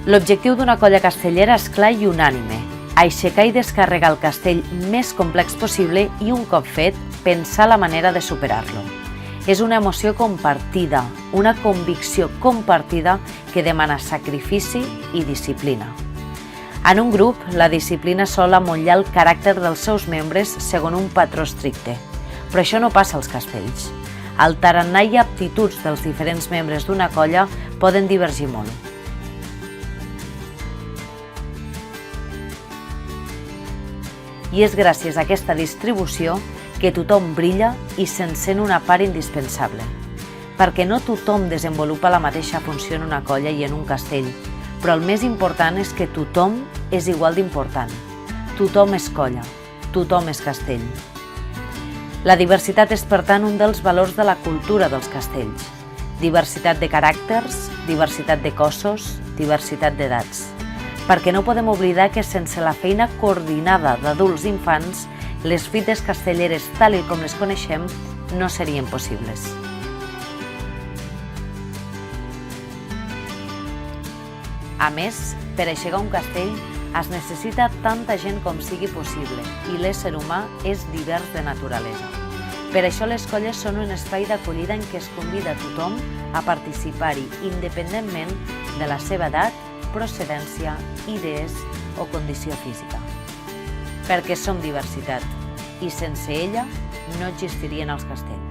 L'objectiu d'una colla castellera és clar i unànime: aixecar i descarregar el castell més complex possible i, un cop fet, pensar la manera de superar-lo. És una emoció compartida, una convicció compartida que demana sacrifici i disciplina. En un grup, la disciplina sol amollar el caràcter dels seus membres segons un patró estricte, però això no passa als castells. El tarannà i aptituds dels diferents membres d'una colla poden divergir molt. I és gràcies a aquesta distribució que tothom brilla i se'n sent una part indispensable. Perquè no tothom desenvolupa la mateixa funció en una colla i en un castell, però el més important és que tothom és igual d'important. Tothom és colla, tothom és castell. La diversitat és, per tant, un dels valors de la cultura dels castells. Diversitat de caràcters, diversitat de cossos, diversitat d'edats. Perquè no podem oblidar que sense la feina coordinada d'adults i infants, les fites castelleres, tal com les coneixem, no serien possibles. A més, per aixecar un castell es necessita tanta gent com sigui possible i l'ésser humà és divers de naturalesa. Per això les colles són un espai d'acollida en què es convida a tothom a participar-hi independentment de la seva edat, procedència, idees o condició física. Perquè som diversitat i sense ella no existirien els castells.